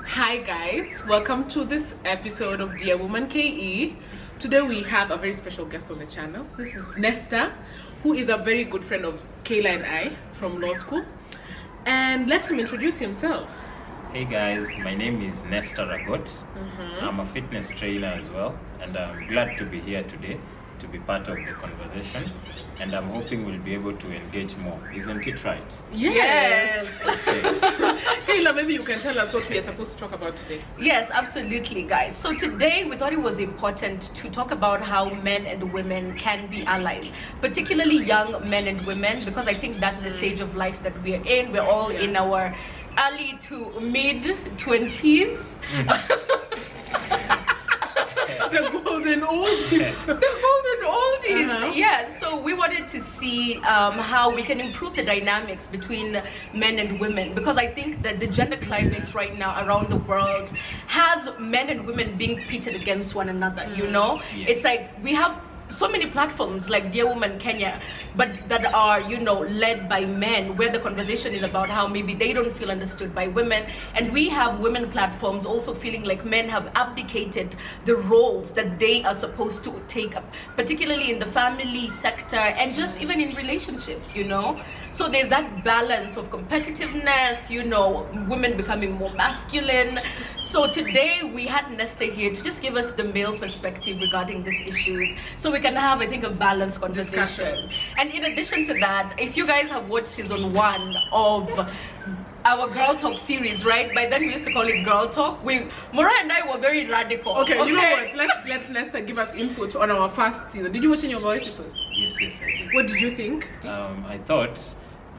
Hi guys, welcome to this episode of Dear Woman KE. Today we have a very special guest on the channel. This is Nesta, who is a very good friend of Kayla and I from law school. And let him introduce himself. Hey guys, my name is Nesta Ragot. I'm a fitness trainer as well, and I'm glad to be here today to be part of the conversation, and I'm hoping we'll be able to engage more. Isn't it right? Yes. Okay. Kayla, maybe you can tell us what we are supposed to talk about today. Yes, absolutely, guys. So today we thought it was important to talk about how men and women can be allies, particularly young men and women, because I think that's the stage of life that we are in. We're all in our early to mid 20s. The golden oldies. The golden oldies. Yeah, so we wanted to see how we can improve the dynamics between men and women, because I think that the gender climate right now around the world has men and women being pitted against one another, you know? Yes. It's like we have so many platforms like Dear Woman Kenya, but that are, you know, led by men, where the conversation is about how maybe they don't feel understood by women. And we have women platforms also feeling like men have abdicated the roles that they are supposed to take up, particularly in the family sector and just even in relationships, you know. So there's that balance of competitiveness, you know, women becoming more masculine. So today we had Nesta here to just give us the male perspective regarding these issues, so we can have, I think, a balanced conversation. And in addition to that, if you guys have watched season 1 of our Girl Talk series, right? By then we used to call it Girl Talk. Mora and I were very radical. Okay, you know what? Let's Nesta give us input on our first season. Did you watch any of our episodes? Yes, I did. What did you think? I thought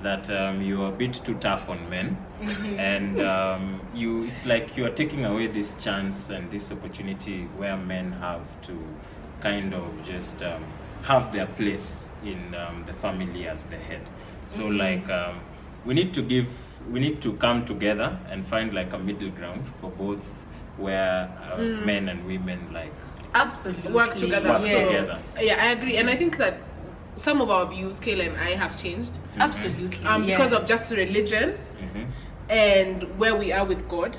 that you were a bit too tough on men, and it's like you are taking away this chance and this opportunity where men have to kind of just have their place in the family as the head. So we need to come together and find like a middle ground for both, where men and women absolutely work together. Work together. Yeah, I agree, and I think that some of our views, Kayla and I, have changed. Absolutely. Because of just religion and where we are with God.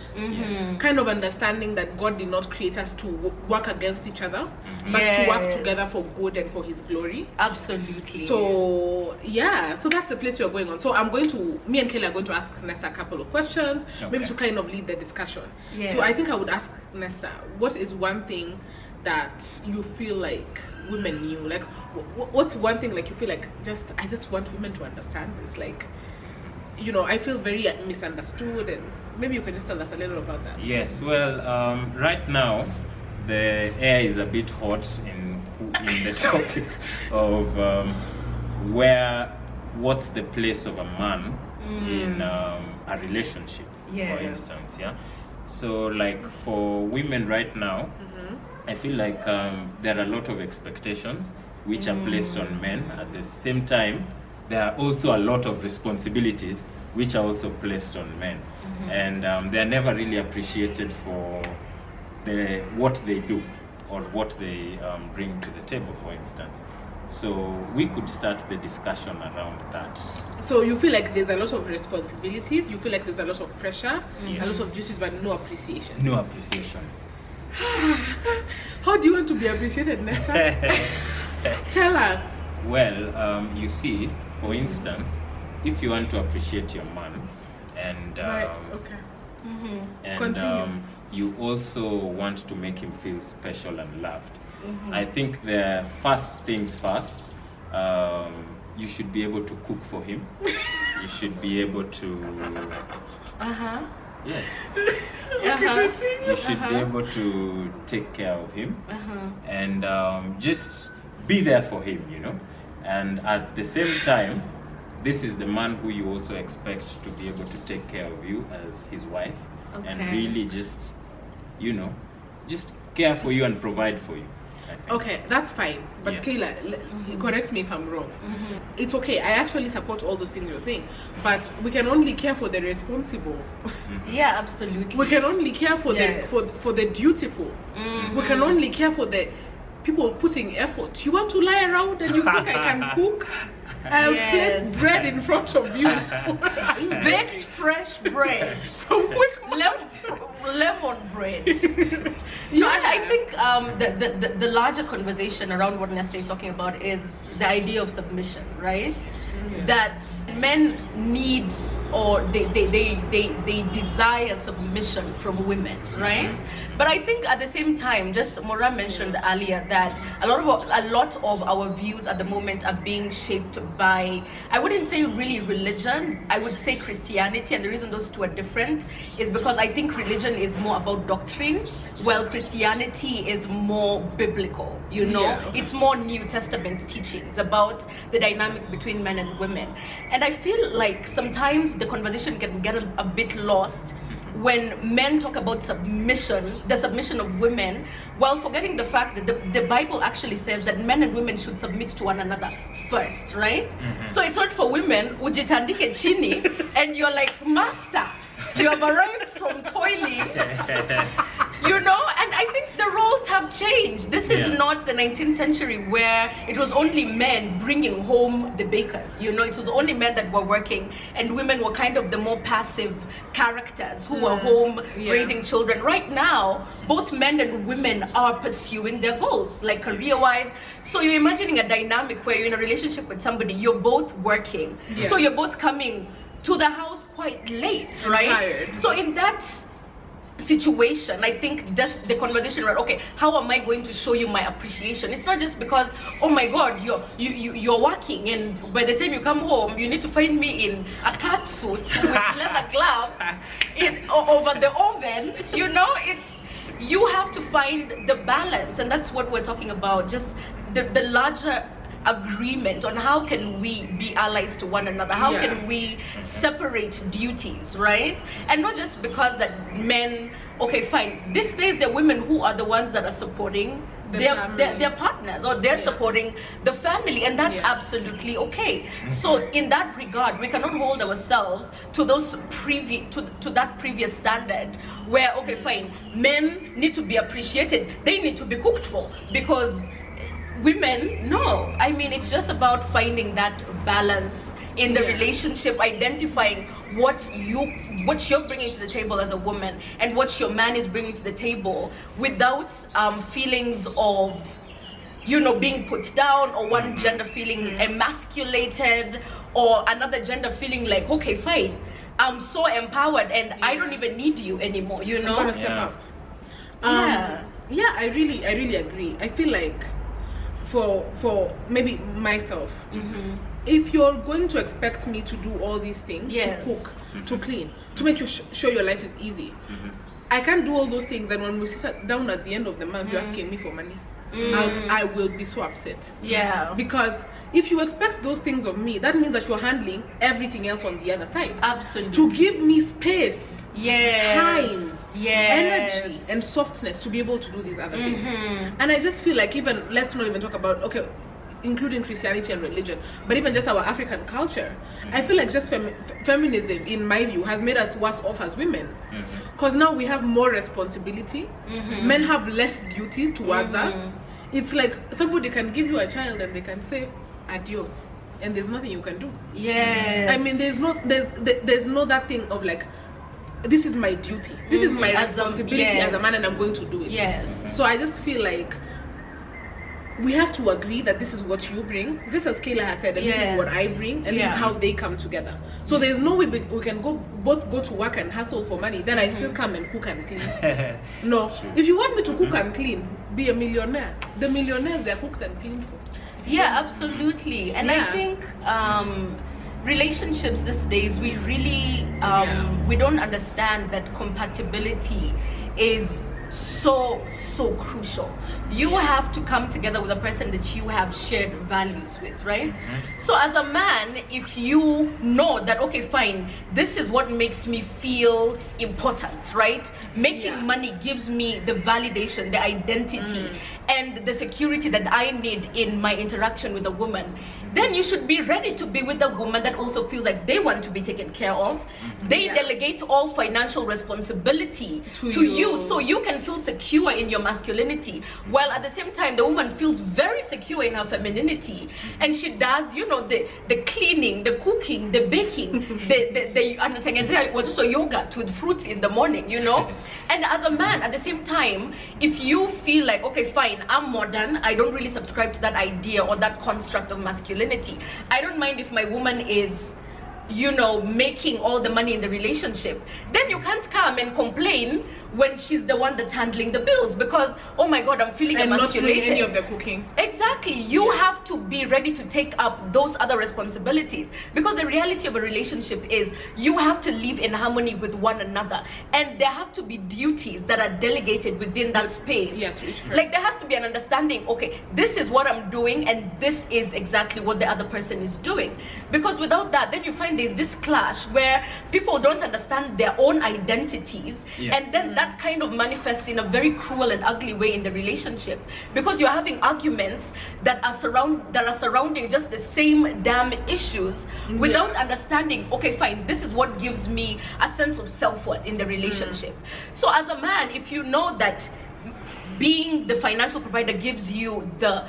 Kind of understanding that God did not create us to work against each other, but to work together for good and for His glory. Absolutely. So yeah, so that's the place we are going on. So me and Kayla are going to ask Nesta a couple of questions, maybe to kind of lead the discussion. So I think I would ask Nesta, what is one thing that you feel like women knew? Like, what's one thing like you feel like I just want women to understand this? Like, you know, I feel very misunderstood, and maybe you can just tell us a little about that. Yes, well, right now the air is a bit hot in the topic of what's the place of a man in a relationship, for instance. So like for women right now, I feel like there are a lot of expectations which are placed on men. At the same time, there are also a lot of responsibilities which are also placed on men, and they are never really appreciated for what they do or what they bring to the table, for instance. So we could start the discussion around that. So you feel like there's a lot of responsibilities, you feel like there's a lot of pressure, a lot of duties, but no appreciation. No appreciation. How do you want to be appreciated, Nesta? Tell us. Well, you see, for instance, if you want to appreciate your man, and you also want to make him feel special and loved, I think the first things first, you should be able to cook for him. You should be able to yes. You should be able to take care of him and just be there for him, you know. And at the same time, this is the man who you also expect to be able to take care of you as his wife, and really just, you know, just care for you and provide for you. Okay, that's fine. But yes. Kayla, correct me if I'm wrong. It's okay. I actually support all those things you're saying. But we can only care for the responsible. Yeah, absolutely. We can only care for for the dutiful. We can only care for the people putting effort. You want to lie around and you think I can cook? I'll place bread in front of you. Baked fresh bread. From quick. lemon bread. No, and I think the larger conversation around what Nesta is talking about is the idea of submission, right? That men need, or they desire submission from women, right? But I think at the same time, just Mora mentioned earlier that a lot of our views at the moment are being shaped by, I wouldn't say really religion, I would say Christianity. And the reason those two are different is because I think religion is more about doctrine, while Christianity is more biblical, you know? Yeah. It's more New Testament teachings about the dynamics between men and women. And I feel like sometimes the conversation can get a bit lost when men talk about submission, the submission of women, while forgetting the fact that the Bible actually says that men and women should submit to one another first, right? So it's not for women, ujitandike chini, and you're like, master, you have arrived from toilet, you know? And I think the roles have changed. This is not the 19th century where it was only men bringing home the bacon, you know? It was only men that were working, and women were kind of the more passive characters who were home raising children. Right now, both men and women are pursuing their goals, like career-wise. So you're imagining a dynamic where you're in a relationship with somebody, you're both working. So you're both coming to the house quite late, right? Tired. So in that situation, I think that's the conversation where, okay, how am I going to show you my appreciation? It's not just because, oh my God, you're working, and by the time you come home, you need to find me in a cat suit with leather gloves over the oven. You know, you have to find the balance, and that's what we're talking about. Just the larger agreement on how can we be allies to one another, how can we separate duties, right? And not just because that men, okay fine, these days the women who are the ones that are supporting their partners, or they're supporting the family, and that's absolutely okay. So in that regard, we cannot hold ourselves to those to that previous standard where, okay fine, men need to be appreciated, they need to be cooked for, because women, no. I mean, it's just about finding that balance in the relationship, identifying what you're bringing to the table as a woman and what your man is bringing to the table, without feelings of, you know, being put down, or one gender feeling emasculated, or another gender feeling like, okay fine, I'm so empowered and I don't even need you anymore, you know? I'm gonna step up. I really agree. I feel like for maybe myself, if you're going to expect me to do all these things, to cook, to clean, to make sure your life is easy, I can't do all those things, and when we sit down at the end of the month, you're asking me for money, I will be so upset. Because if you expect those things of me, that means that you're handling everything else on the other side. Absolutely. To give me space, time, energy, and softness to be able to do these other things. And I just feel like, even, let's not even talk about, okay, including Christianity and religion, but even just our African culture, I feel like just feminism, in my view, has made us worse off as women. Because now we have more responsibility, men have less duties towards us. It's like somebody can give you a child and they can say adios, and there's nothing you can do. I mean, there's no that thing of like, this is my duty, this is my responsibility as a man, and I'm going to do it. So I just feel like we have to agree that this is what you bring, just as Kayla has said, and this is what I bring, and this is how they come together. So there's no way we can both go to work and hustle for money, then I still come and cook and clean. No. If you want me to cook and clean, be a millionaire. The millionaires, they're cooked and cleaned for. Absolutely. And I think relationships these days, we really we don't understand that compatibility is so crucial. You have to come together with a person that you have shared values with, right? So as a man, if you know that, okay fine, this is what makes me feel important, right? Making money gives me the validation, the identity, and the security that I need in my interaction with a woman. then you should be ready to be with a woman that also feels like they want to be taken care of. They delegate all financial responsibility to you, so you can feel secure in your masculinity, while at the same time the woman feels very secure in her femininity, and she does, you know, the cleaning, the cooking, the baking, the yogurt with fruits in the morning, you know. And as a man, at the same time, if you feel like, okay, fine, I'm modern, I don't really subscribe to that idea or that construct of masculinity, I don't mind if my woman is, you know, making all the money in the relationship, then you can't come and complain when she's the one that's handling the bills, because, oh my god, I'm feeling emasculated. Not doing any of the cooking. Exactly. You have to be ready to take up those other responsibilities, because the reality of a relationship is you have to live in harmony with one another, and there have to be duties that are delegated within that space. Yeah, to each person. Like, there has to be an understanding, okay, this is what I'm doing and this is exactly what the other person is doing, because without that, then you find there's this clash where people don't understand their own identities, and then that kind of manifests in a very cruel and ugly way in the relationship, because you're having arguments that are surrounding just the same damn issues without understanding, okay, fine, this is what gives me a sense of self-worth in the relationship. So as a man, if you know that being the financial provider gives you the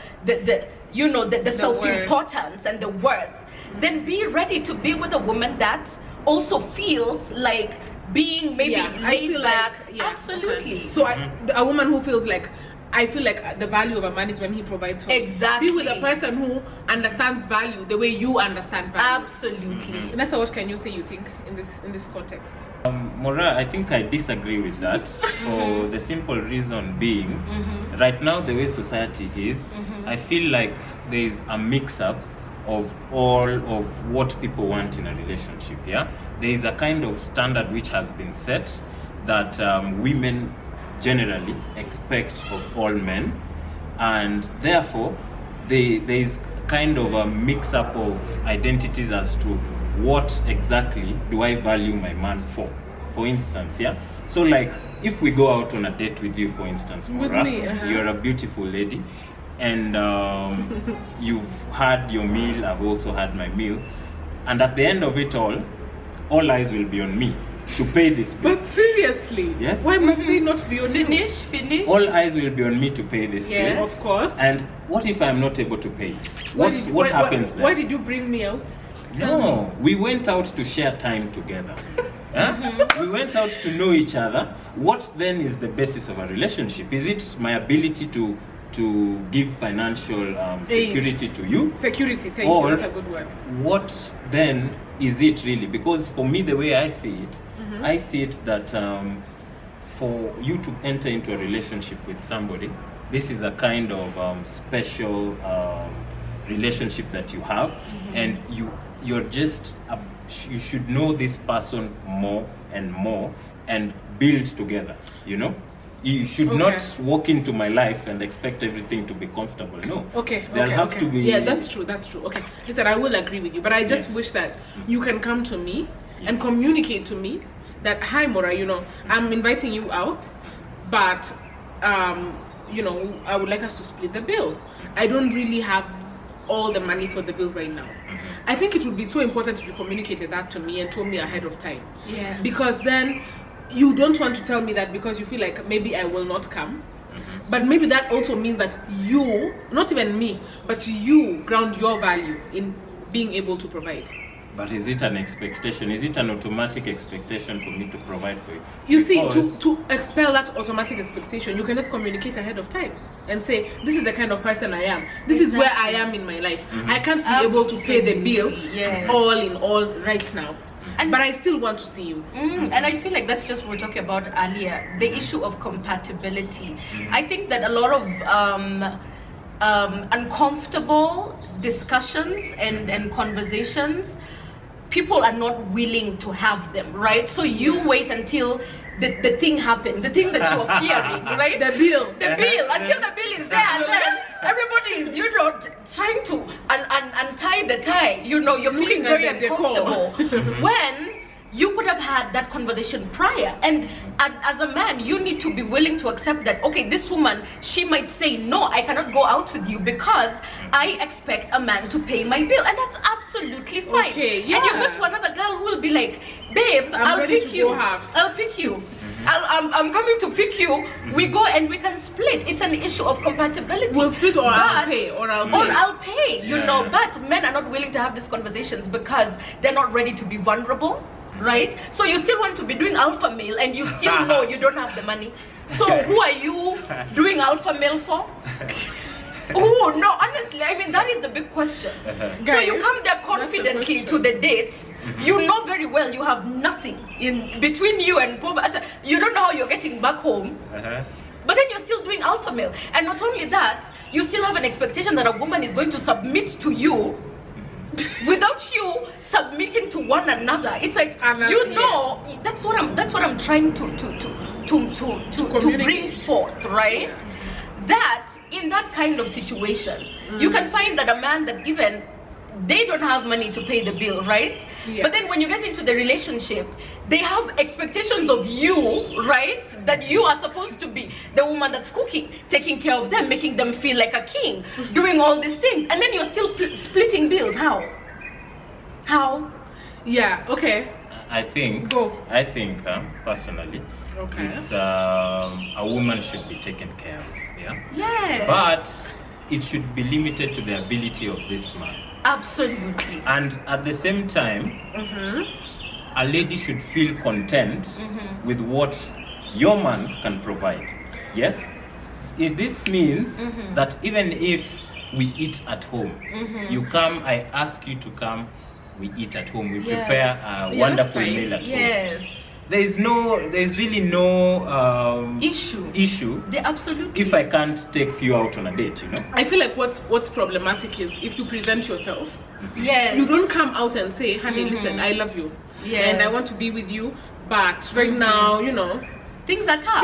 self-importance and the worth, then be ready to be with a woman that also feels like being maybe laid back. Absolutely. Okay. So a woman who feels like, I feel like the value of a man is when he provides for exactly. Be with a person who understands value the way you understand value. Absolutely. Nessa, what can you say you think in this context? Mora, I think I disagree with that for the simple reason being, right now the way society is, I feel like there is a mix-up of all of what people want in a relationship. There is a kind of standard which has been set that women generally expect of all men, and therefore there is kind of a mix-up of identities as to what exactly do I value my man for instance. So like, if we go out on a date with you, for instance, Maura, you're a beautiful lady, and you've had your meal, I've also had my meal, and at the end of it all eyes will be on me to pay this bill. But seriously, yes, why must they not be on you? Finish. All eyes will be on me to pay this bill. Of course. And what if I'm not able to pay it? What happens then? Why did you bring me out? No, we went out to share time together. We went out to know each other. What then is the basis of a relationship? Is it my ability to give financial security to you? Security, thank you, that's a good word. What then is it really? Because for me, the way I see it, I see it that for you to enter into a relationship with somebody, this is a kind of special relationship that you have, and you're just you should know this person more and more and build together, you know. You should not walk into my life and expect everything to be comfortable. No. There'll have to be. Yeah, that's true. Okay. Listen, I will agree with you, but I just wish that you can come to me and communicate to me that, hi, Mora, you know, I'm inviting you out, but you know, I would like us to split the bill. I don't really have all the money for the bill right now. I think it would be so important if you communicated that to me and told me ahead of time. Yes. Because then you don't want to tell me that because you feel like maybe I will not come. But maybe that also means that you, not even me, but you ground your value in being able to provide. But is it an expectation? Is it an automatic expectation for me to provide for you? You see, to expel that automatic expectation, you can just communicate ahead of time and say, this is the kind of person I am. This is where I am in my life. I can't be able to pay the bill all in all right now. But I still want to see you. And I feel like that's just what we were talking about earlier, the issue of compatibility. I think that a lot of uncomfortable discussions and conversations, people are not willing to have them, right? So you wait until the thing happens, the thing that you're fearing, right? The bill, until the bill is there, and then everybody is, you know, trying to untie the tie. You know, you're feeling very uncomfortable when you could have had that conversation prior. And as a man, you need to be willing to accept that, okay, this woman, she might say, no, I cannot go out with you because I expect a man to pay my bill. And that's absolutely fine. Okay, yeah. And you go to another girl who will be like, babe, I'll pick you. I'll pick you. I'm coming to pick you. We go and we can split. It's an issue of compatibility. We'll split, or I'll pay, or I'll pay. You know, but men are not willing to have these conversations because they're not ready to be vulnerable. Right? So you still want to be doing alpha male and you still know you don't have the money. So who are you doing alpha male for? Oh, no, honestly, I mean, that is the big question. So you come there confidently to the dates. You know very well you have nothing in between you and poverty. You don't know how you're getting back home. But then you're still doing alpha male. And not only that, you still have an expectation that a woman is going to submit to you without you submitting to one another. It's like, you know, that's what I'm trying to bring forth, right? That in that kind of situation, you can find that a man that even they don't have money to pay the bill, right? But then when you get into the relationship, they have expectations of you, right? That you are supposed to be the woman that's cooking, taking care of them, making them feel like a king, doing all these things, and then you're still splitting bills. How? Yeah, okay. I think personally, it's a woman should be taken care of. Yeah. Yes. But it should be limited to the ability of this man. Absolutely. And at the same time, a lady should feel content with what your man can provide. Yes? This means that even if we eat at home, you come, I ask you to come, we eat at home, we prepare a wonderful meal at home. There's really no issue. They absolutely. If I can't take you out on a date, you know. I feel like what's problematic is if you present yourself. Yes. You don't come out and say, honey, listen, I love you. Yes. And I want to be with you, but right now, you know, things are tough.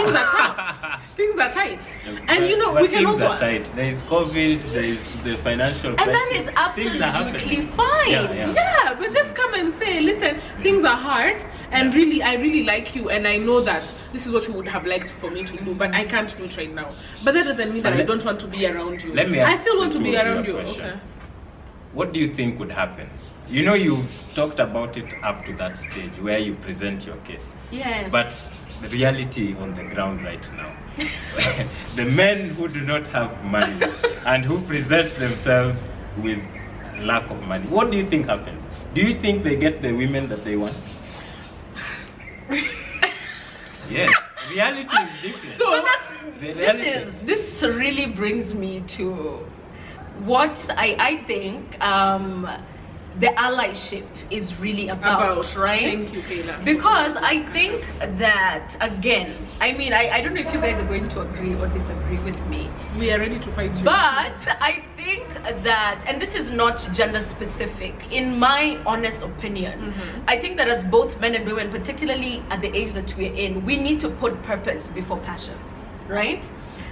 Things are tight. And you know, we can also are tight. There is COVID, there is the financial crisis. And that is absolutely fine. Yeah, but just come and say, listen, things are hard, and I really like you, and I know that this is what you would have liked for me to do, but I can't do it right now. But that doesn't mean that I don't want to be around you. Let me ask I still want to be around you. Okay. What do you think would happen? You know, you've talked about it up to that stage where you present your case. Yes. But the reality on the ground right now, the men who do not have money and who present themselves with lack of money, what do you think happens? Do you think they get the women that they want? Yes, reality is different. So this really brings me to what I think the allyship is really about, right? Thank you, Kayla. Because I think that, again, I mean, I don't know if you guys are going to agree or disagree with me. We are ready to fight you. But I think that, and this is not gender specific, in my honest opinion, I think that as both men and women, particularly at the age that we're in, we need to put purpose before passion, right?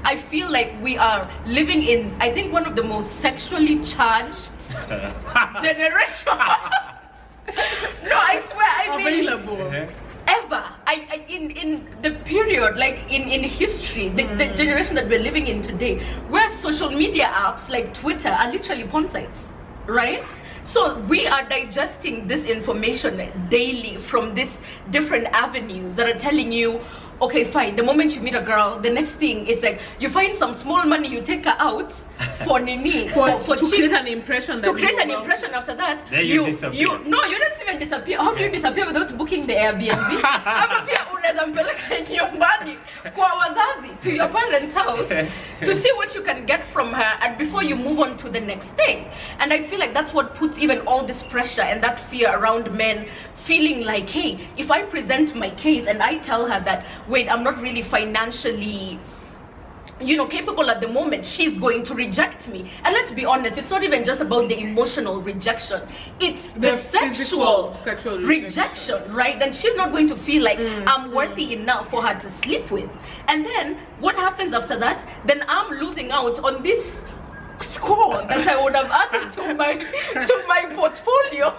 I feel like we are living in, I think, one of the most sexually charged generations. No, I swear, I mean, ever. In the period, like in history, the generation that we're living in today, where social media apps like Twitter are literally porn sites, right? So we are digesting this information daily from these different avenues that are telling you, okay, fine, the moment you meet a girl, the next thing, it's like, you find some small money, you take her out for Nini, for to create an impression. To create an impression after that, then you disappear. No, you don't even disappear. How do you disappear without booking the Airbnb? Hapa pia unaweza mpeleka nyumbani kwa wazazi, to your parents' house, to see what you can get from her, and before you move on to the next thing. And I feel like that's what puts even all this pressure and that fear around men, feeling like, hey, if I present my case and I tell her that, wait, I'm not really financially, you know, capable at the moment, she's going to reject me. And let's be honest, it's not even just about the emotional rejection, it's the sexual rejection, right? Then she's not going to feel like I'm worthy enough for her to sleep with. And then what happens after that? Then I'm losing out on this score that I would have added to my portfolio.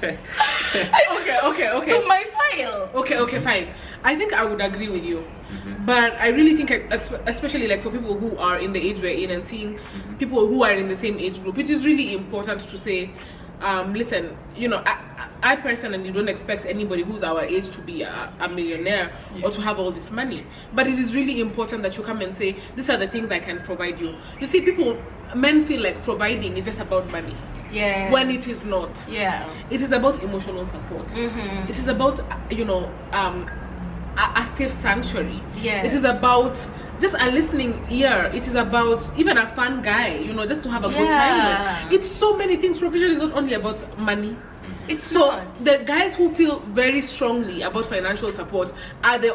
Okay. To my file. Okay, fine. I think I would agree with you. But I really think, especially like for people who are in the age we're in and seeing people who are in the same age group, it is really important to say, listen, you know, I personally don't expect anybody who's our age to be a millionaire or to have all this money. But it is really important that you come and say, these are the things I can provide you. You see, men feel like providing is just about money. Yes. When it is not. Yeah. It is about emotional support. It is about, you know, a safe sanctuary. Yes. It is about just a listening ear. It is about even a fun guy, you know, just to have a good time with. It's so many things. Provision is not only about money. It's so not. The guys who feel very strongly about financial support are the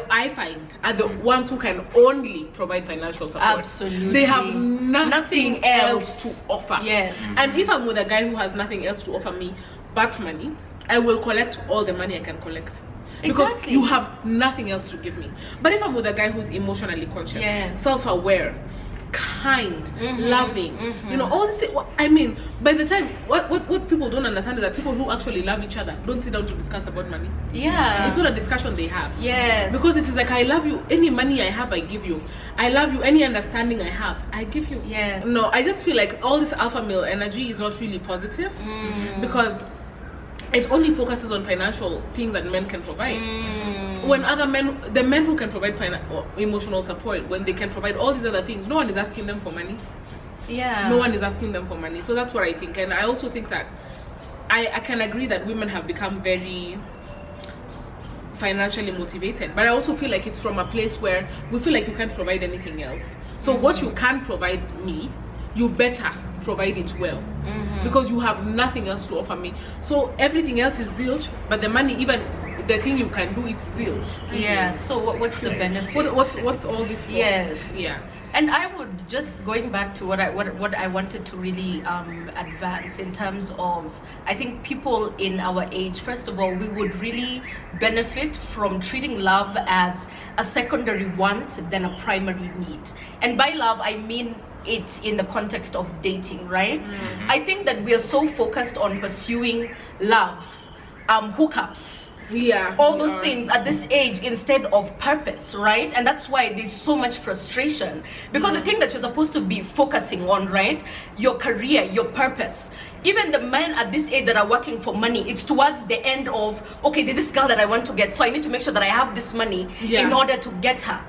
ones who can only provide financial support. Absolutely. They have nothing else to offer. Yes. And if I'm with a guy who has nothing else to offer me but money, I will collect all the money I can collect. Because you have nothing else to give me. But if I'm with a guy who's emotionally conscious, self-aware, kind, loving, you know, all this thing, I mean, by the time what people don't understand is that people who actually love each other don't sit down to discuss about money. It's not a discussion they have. Because it is like, I love you, any money I have I give you, I love you, any understanding I have I give you. No, I just feel like all this alpha male energy is not really positive, because it only focuses on financial things that men can provide. When other men, the men who can provide emotional support, when they can provide all these other things, no one is asking them for money. No one is asking them for money. So that's what I think. And I also think that I can agree that women have become very financially motivated, but I also feel like it's from a place where we feel like you can't provide anything else. So what you can provide me, you better provide it well, because you have nothing else to offer me. So everything else is zilch, but the money, even the thing you can do, it's zilch. So what's the benefit? What's all this for? And I would just, going back to what I wanted to really advance in terms of, I think people in our age, first of all, we would really benefit from treating love as a secondary want than a primary need. And by love, I mean it's in the context of dating, right? I think that we are so focused on pursuing love, hookups, all those things at this age instead of purpose, right? And that's why there's so much frustration, because the thing that you're supposed to be focusing on, right, your career, your purpose, even the men at this age that are working for money, it's towards the end of, okay, there's this girl that I want to get, so I need to make sure that I have this money in order to get her.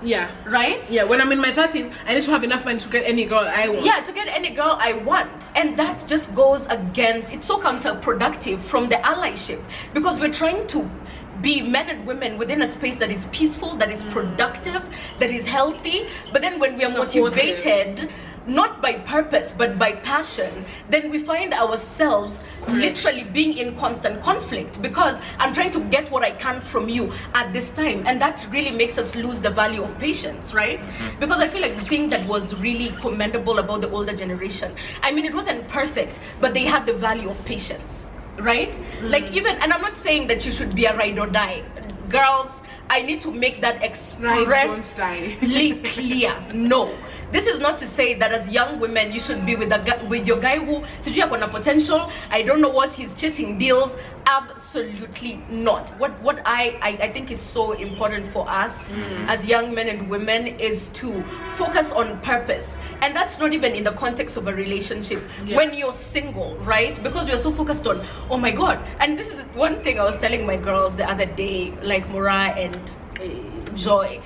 Right? When I'm in my 30s, I need to have enough money to get any girl I want. To get any girl I want. And that just goes against, it's so counterproductive from the allyship, because we're trying to be men and women within a space that is peaceful, that is productive, that is healthy. But then when we are motivated, not by purpose but by passion, then we find ourselves literally being in constant conflict, because I'm trying to get what I can from you at this time, and that really makes us lose the value of patience, right? Because I feel like the thing that was really commendable about the older generation, I mean, it wasn't perfect, but they had the value of patience, right? Like, even, and I'm not saying that you should be a ride or die. Girls, I need to make that expressly clear. No, this is not to say that as young women you should be with your guy who says you have a potential, I don't know what he's chasing deals. Absolutely not. What I think is so important for us as young men and women is to focus on purpose. And that's not even in the context of a relationship. When you're single, right? Because we're so focused on, oh my God. And this is one thing I was telling my girls the other day, like Mora and Joy.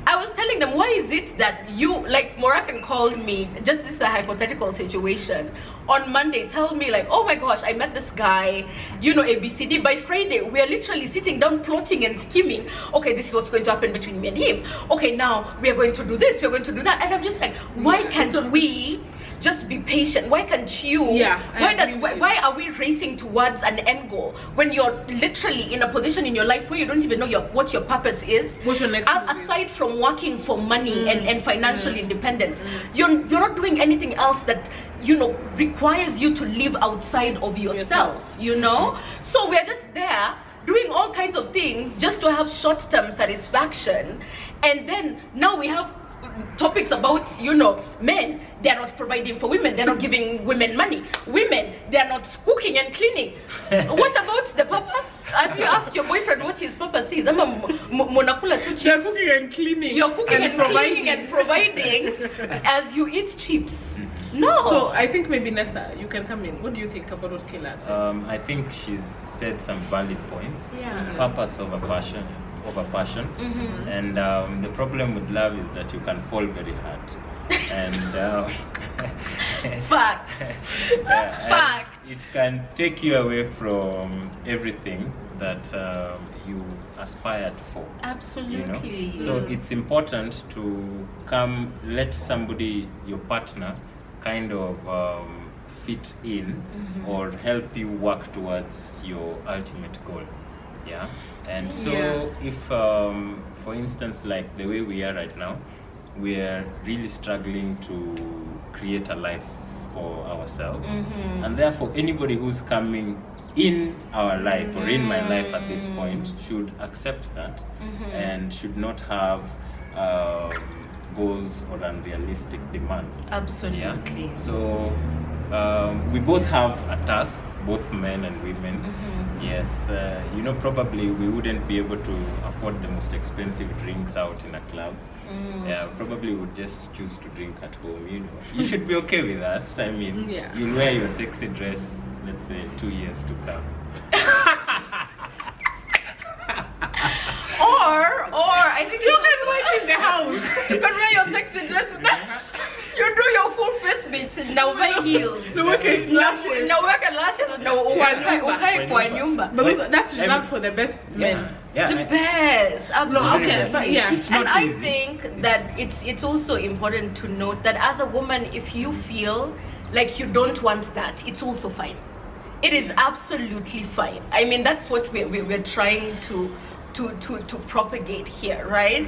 I was telling them, why is it that you, like, Moroccan called me, just this is a hypothetical situation, on Monday, tell me like, oh my gosh, I met this guy, you know, ABCD. By Friday, we are literally sitting down plotting and scheming. Okay, this is what's going to happen between me and him. Okay, now we are going to do this, we are going to do that. And I'm just like, why can't we just be patient? Why can't you? Why are we racing towards an end goal when you're literally in a position in your life where you don't even know what your purpose is? What's your next aside from working for money and financial independence, you're not doing anything else that, you know, requires you to live outside of yourself. You know? So we're just there doing all kinds of things just to have short-term satisfaction, and then now we have topics about, men, they're not providing for women, they're not giving women money. Women, they're not cooking and cleaning. What about the purpose? Have you asked your boyfriend what his purpose is? Monakula two chips. They're cooking and cleaning. You're cooking and cleaning and providing as you eat chips. No. So I think maybe Nesta, you can come in. What do you think about what Kayla said? I think she's said some valid points. Yeah. Purpose over passion. And the problem with love is that you can fall very hard. And Facts. Facts. And it can take you away from everything that you aspired for. Absolutely. So it's important to let somebody, your partner, kind of fit in or help you work towards your ultimate goal. Yeah. And so if for instance, like the way we are right now, we are really struggling to create a life for ourselves, and therefore anybody who's coming in our life or in my life at this point should accept that and should not have goals or unrealistic demands. Absolutely. Yeah? So we both have a task, both men and women. Yes, probably we wouldn't be able to afford the most expensive drinks out in a club. Yeah, probably would just choose to drink at home. You should be okay with that. I mean, you'll wear your sexy dress, let's say 2 years to come. Or I think You can work in the house. you can wear your sexy dress. You do your full face beat now, wear heels. No work in lashes. No work and lashes. No, ukae kwa nyumba. But that's reserved for the best men. Yeah, The best, absolutely. No, okay, but yeah. It's not And I easy. think that it's also important to note that as a woman, if you feel like you don't want that, it's also fine. It is absolutely fine. I mean, that's what we're trying to propagate here, right?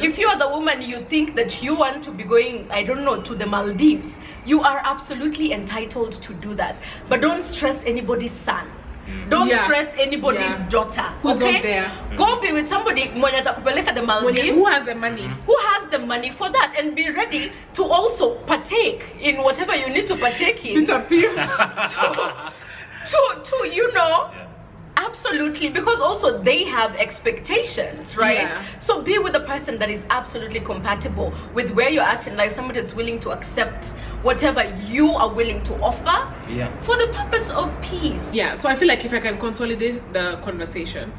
If you as a woman, you think that you want to be going, I don't know, to the Maldives, you are absolutely entitled to do that. But don't stress anybody's son. Don't stress anybody's daughter. Who's okay? not there. Go be with somebody mwenye atakupeleka the Maldives. Who has the money? Who has the money for that, and be ready to also partake in whatever you need to partake in. It appears. to absolutely, because also they have expectations, right? Yeah. So be with a person that is absolutely compatible with where you're at in life, somebody that's willing to accept whatever you are willing to offer for the purpose of peace. Yeah, so I feel like if I can consolidate the conversation,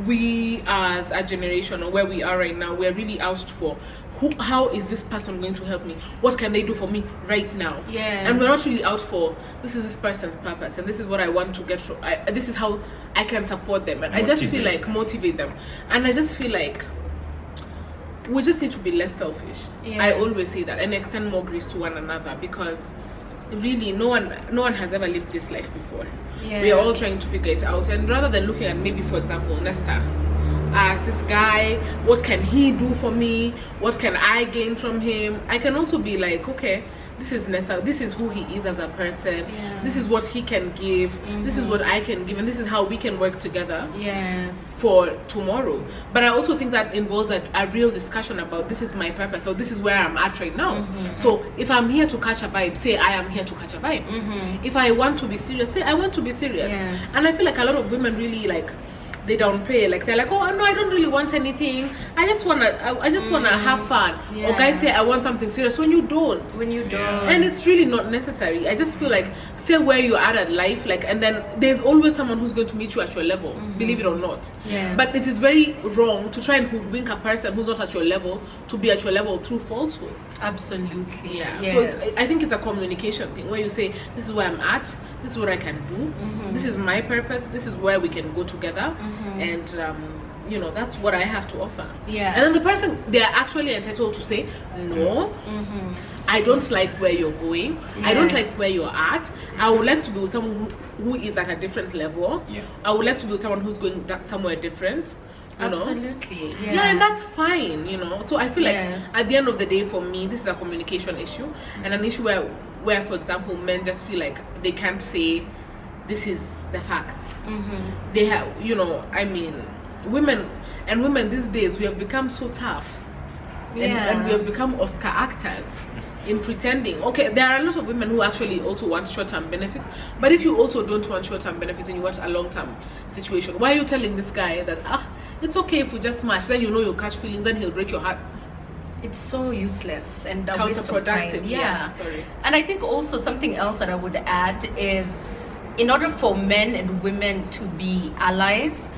we as a generation, or where we are right now, we're really asked for how is this person going to help me? What can they do for me right now? Yes. And we're not really out for this is this person's purpose and this is what I want to get through. This is how I can support them, and I just feel like motivate them. And I just feel like we just need to be less selfish. Yes. I always say that, and extend more grace to one another, because really no one has ever lived this life before. Yes. We are all trying to figure it out, and rather than looking at maybe, for example, Nesta as this guy, what can he do for me, what can I gain from him, I can also be like, okay, this is Nesta, this is who he is as a person, this is what he can give, this is what I can give, and this is how we can work together for tomorrow. But I also think that involves a real discussion about this is my purpose, so this is where I'm at right now. So if I'm here to catch a vibe, say I am here to catch a vibe. If I want to be serious, say I want to be serious. And I feel like a lot of women really like, they downplay, like they're like, oh no, I don't really want anything, I just wanna have fun. Or guys say I want something serious when you don't. And it's really not necessary. I just feel like, say where you are at life, like, and then there's always someone who's going to meet you at your level, believe it or not. But it is very wrong to try and hoodwink a person who's not at your level to be at your level through falsehoods. Absolutely. So I think it's a communication thing where you say, this is where I'm at, this is what I can do, this is my purpose, this is where we can go together, and that's what I have to offer. And then the person, they are actually entitled to say no, I don't like where you're going, I don't like where you're at, I would like to be with someone who is at a different level, I would like to be with someone who's going somewhere different. Absolutely. And that's fine, so I feel like at the end of the day, for me, this is a communication issue, and an issue where for example, men just feel like they can't say this is the facts. They have, I mean, women these days, we have become so tough. and we have become Oscar actors in pretending. Okay, there are a lot of women who actually also want short-term benefits, but if you also don't want short-term benefits and you want a long-term situation, why are you telling this guy that it's okay if we just smash, then you'll catch feelings, then he'll break your heart? It's so useless and a waste of time. Sorry. And I think also something else that I would add is, in order for men and women to be allies,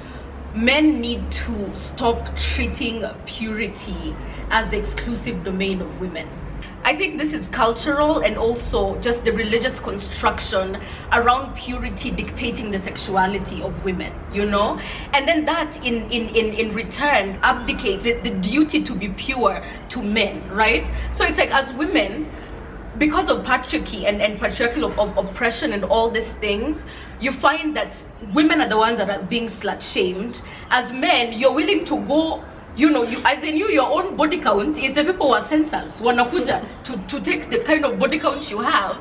men need to stop treating purity as the exclusive domain of women. I think this is cultural, and also just the religious construction around purity dictating the sexuality of women, and then that in return abdicates the duty to be pure to men, right? So it's like, as women, because of patriarchy and patriarchal oppression and all these things, you find that women are the ones that are being slut shamed. As men, you're willing to go, your own body count is the people who are censors wanakuja to take the kind of body count you have,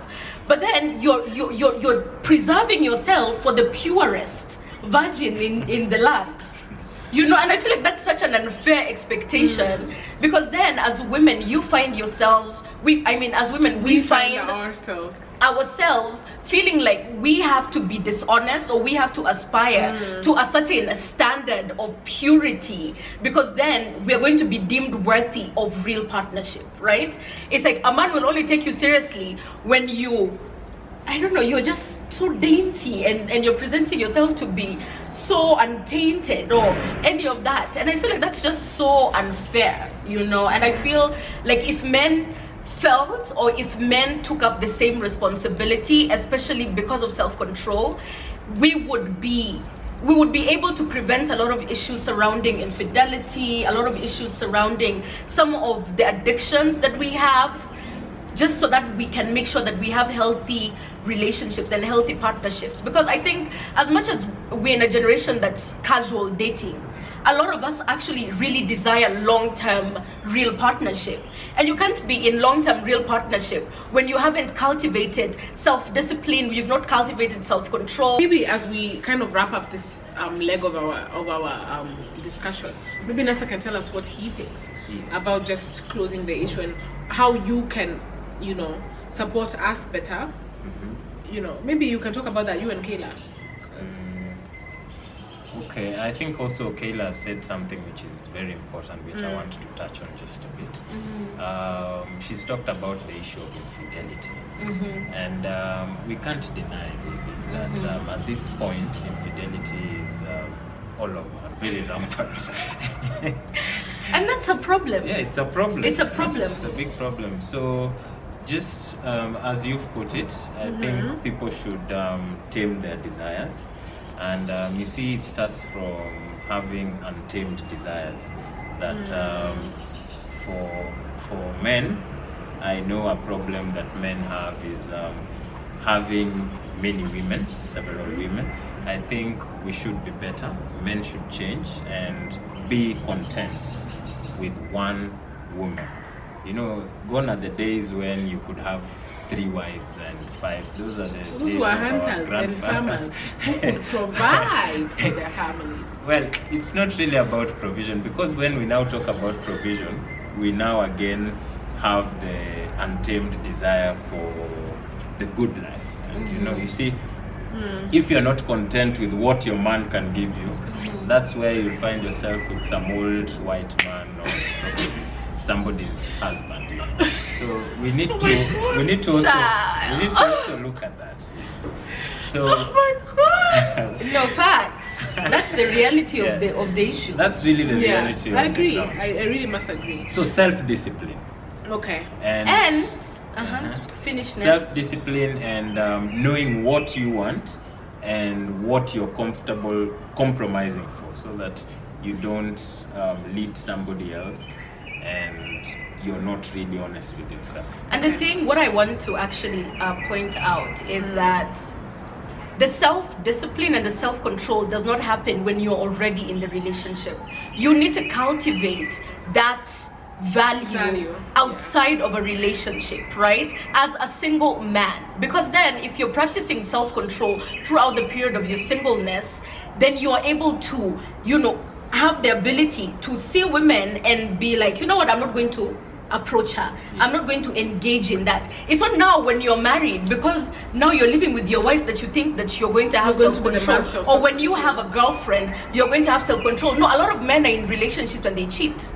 but then you're preserving yourself for the purest virgin in the land. And I feel like that's such an unfair expectation, because then as women you find yourselves, we find ourselves feeling like we have to be dishonest, or we have to aspire to a certain standard of purity, because then we're going to be deemed worthy of real partnership, right? It's like a man will only take you seriously when you're just so dainty and you're presenting yourself to be so untainted or any of that. And I feel like that's just so unfair, and I feel like if men felt, or if men took up the same responsibility, especially because of self-control, we would be able to prevent a lot of issues surrounding infidelity, a lot of issues surrounding some of the addictions that we have, just so that we can make sure that we have healthy relationships and healthy partnerships. Because I think as much as we're in a generation that's casual dating, a lot of us actually really desire long-term real partnership. And you can't be in long-term real partnership when you haven't cultivated self-discipline, you've not cultivated self-control. Maybe as we kind of wrap up this leg of our discussion, maybe Nessa can tell us what he thinks about just closing the issue, and how you can, support us better. Maybe you can talk about that, you and Kayla. Okay, I think also Kayla said something which is very important, which I want to touch on just a bit. She's talked about the issue of infidelity, and we can't deny really that at this point infidelity is all over, very rampant. And that's a problem. Yeah, it's a problem. It's a problem. It's a big problem. So just as you've put it, I think people should tame their desires. And you see, it starts from having untamed desires. That for men, I know a problem that men have is having many women, several women. I think we should be better. Men should change and be content with one woman. Gone are the days when you could have 3 wives and 5. Those are the days were of hunters and farmers who could provide for their families. Well, it's not really about provision, because when we now talk about provision, we now again have the untamed desire for the good life. And you see, if you're not content with what your man can give you, that's where you'll find yourself with some old white man or somebody's husband. So we need to also look at that. So oh my God. No, facts. That's the reality of the issue. That's really the reality. I agree. I really must agree. So self-discipline. Okay. And finish next. Self-discipline and knowing what you want and what you're comfortable compromising for, so that you don't lead somebody else and you're not really honest with yourself. And the thing, what I want to actually point out is that the self-discipline and the self-control does not happen when you're already in the relationship. You need to cultivate that value outside of a relationship, right? As a single man. Because then if you're practicing self-control throughout the period of your singleness, then you are able to, have the ability to see women and be like, you know what, I'm not going to approach her. I'm not going to engage in that. It's not now when you're married, because now you're living with your wife, that you think that you're going to have self-control. Or when you have a girlfriend, you're going to have self-control. No, a lot of men are in relationships and they cheat.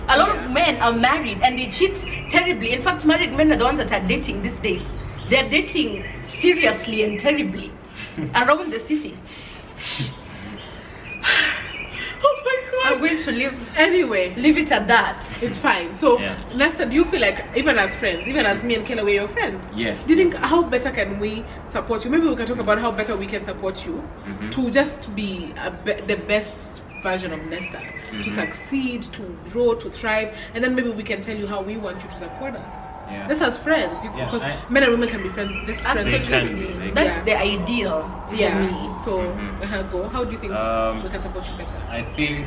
A lot of men are married and they cheat terribly. In fact, married men are the ones that are dating these days. They're dating seriously and terribly around the city. Oh my God. I'm going to leave it at that. It's fine. So, Nesta, do you feel like, even as friends, even as me and Kayla, we're your friends? Yes. Do you think, how better can we support you? Maybe we can talk about how better we can support you to just be the best version of Nesta, to succeed, to grow, to thrive, and then maybe we can tell you how we want you to support us. Just as friends, because men and women can be friends. Just absolutely, that's the ideal for me. So, go. How do you think we can support you better? I think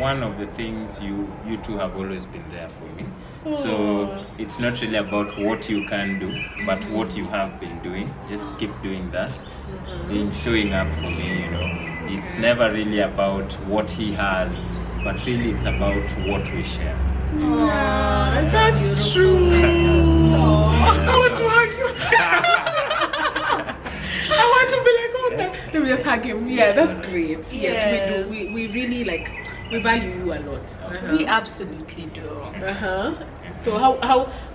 one of the things you two have always been there for me. So it's not really about what you can do, but what you have been doing. Just keep doing that, showing up for me. You know, it's never really about what he has, but really it's about what we share. That's true. I want to hug you. I want to be like, oh no. Let me just hug him. Yeah, that's great. Yes, we do. We really we value you a lot. We absolutely do. So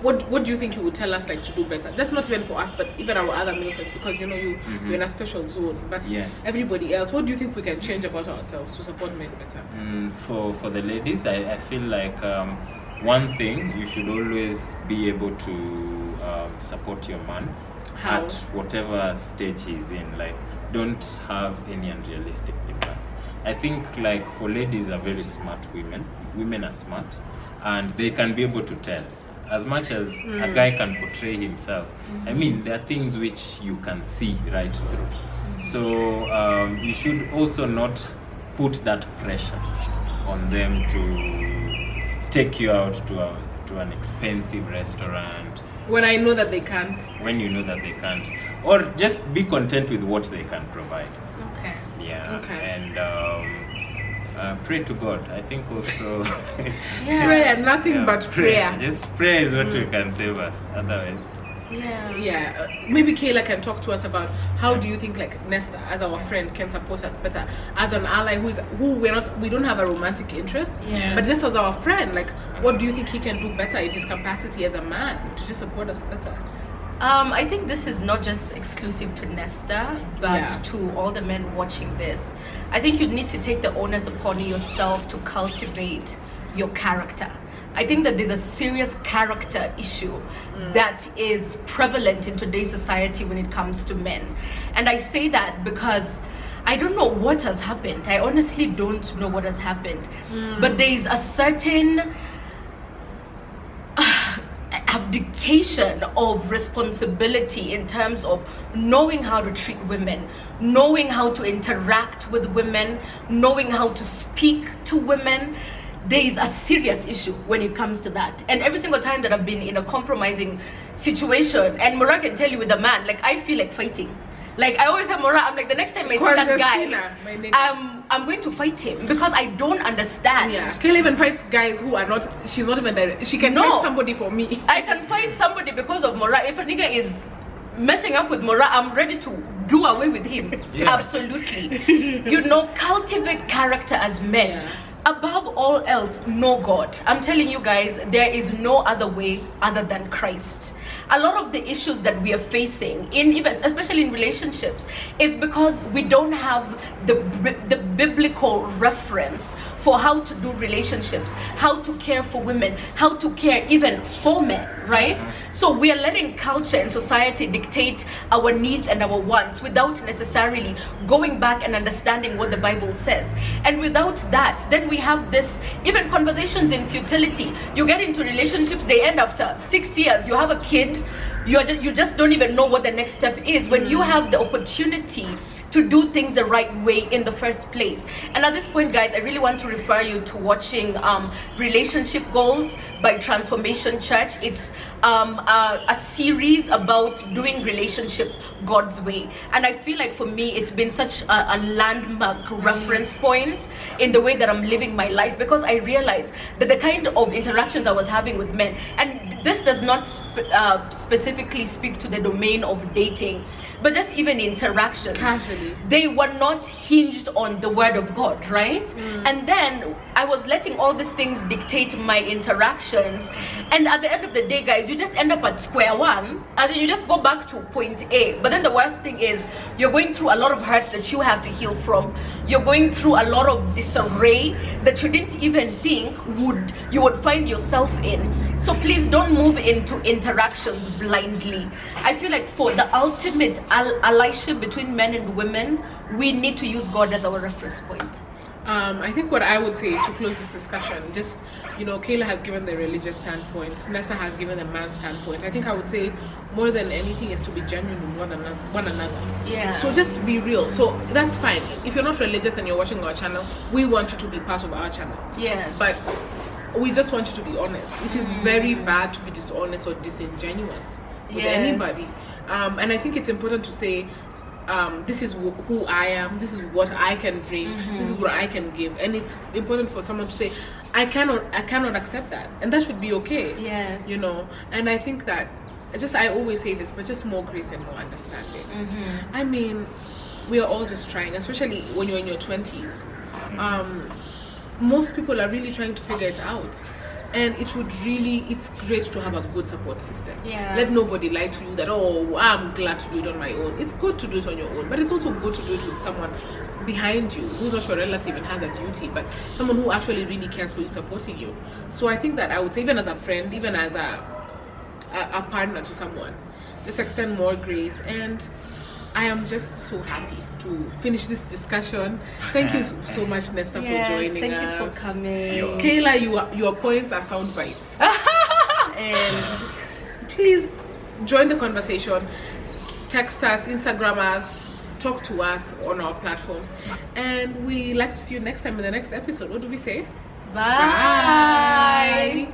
what do you think you would tell us to do better? Just not even for us, but even our other male friends, because you're in a special zone. But everybody else, what do you think we can change about ourselves to support men better? For the ladies, I feel like one thing, you should always be able to support your man at whatever stage he's in. Don't have any unrealistic demands. I think for ladies are very smart women are smart, and they can be able to tell. As much as a guy can portray himself, I mean, there are things which you can see right through. So you should also not put that pressure on them to take you out to an expensive restaurant. When I know that they can't. When you know that they can't. Or just be content with what they can provide. Okay. Yeah. Okay. And pray to God. I think also prayer, nothing but prayer. Just prayer is what we can save us. Otherwise. Maybe Kayla can talk to us about how do you think Nesta as our friend can support us better as an ally who we don't have a romantic interest, but just as our friend, what do you think he can do better in his capacity as a man to just support us better? I think this is not just exclusive to Nesta, but to all the men watching this. I think you need to take the onus upon yourself to cultivate your character. I think that there's a serious character issue that is prevalent in today's society when it comes to men. And I say that because I don't know what has happened. I honestly don't know what has happened. But there is a certain abdication of responsibility in terms of knowing how to treat women, knowing how to interact with women, knowing how to speak to women. There is a serious issue when it comes to that. And every single time that I've been in a compromising situation, and Mora can tell you with a man, I feel like fighting. I always have Mora, I'm the next time I see that guy, I'm going to fight him because I don't understand. Kayla even fights guys who are not, she's not even there. She can fight somebody for me. I can fight somebody because of Mora. If a nigga is messing up with Mora, I'm ready to do away with him. Absolutely. Cultivate character as men. Above all else, know God. I'm telling you guys, there is no other way other than Christ. A lot of the issues that we are facing, especially in relationships, is because we don't have the biblical reference for how to do relationships, how to care for women, how to care even for men, right? So we are letting culture and society dictate our needs and our wants without necessarily going back and understanding what the Bible says. And without that, then we have this, even conversations in futility. You get into relationships, they end after 6 years, you have a kid, you just don't even know what the next step is when you have the opportunity to do things the right way in the first place. And at this point, guys, I really want to refer you to watching Relationship Goals by Transformation Church. It's a series about doing relationship God's way, and I feel like for me it's been such a landmark reference point in the way that I'm living my life, because I realized that the kind of interactions I was having with men, and this does not specifically speak to the domain of dating, but just even interactions, casually, they were not hinged on the word of God, right? And then I was letting all these things dictate my interactions, and at the end of the day, guys, you just end up at square one, and then you just go back to point A. But then the worst thing is you're going through a lot of hurts that you have to heal from. You're going through a lot of disarray that you didn't even think you would find yourself in. So please don't move into interactions blindly. I feel like for the ultimate allyship between men and women, we need to use God as our reference point. I think what I would say to close this discussion, just, Kayla has given the religious standpoint, Nessa has given the man's standpoint. I think I would say more than anything is to be genuine with one another. Yeah. So just be real. So that's fine. If you're not religious and you're watching our channel, we want you to be part of our channel. Yes. But we just want you to be honest. It is very bad to be dishonest or disingenuous with anybody. And I think it's important to say, this is who I am, this is what I can bring, this is what I can give. And it's important for someone to say, I cannot accept that, and that should be okay. Yes. And I think that I always say this, but just more grace and more understanding. I mean, we are all just trying, especially when you're in your 20s. Most people are really trying to figure it out, and it's great to have a good support system. Let nobody lie to you that, oh, I'm glad to do it on my own. It's good to do it on your own, but it's also good to do it with someone behind you who's not your relative and has a duty, but someone who actually really cares for you, supporting you. So I think that I would say, even as a friend, even as a partner to someone, just extend more grace. And I am just so happy to finish this discussion. Thank you so much, Nesta, for joining us. Thank you for coming. Kayla, your points are sound bites. And please join the conversation. Text us, Instagram us, talk to us on our platforms. And we like to see you next time in the next episode. What do we say? Bye.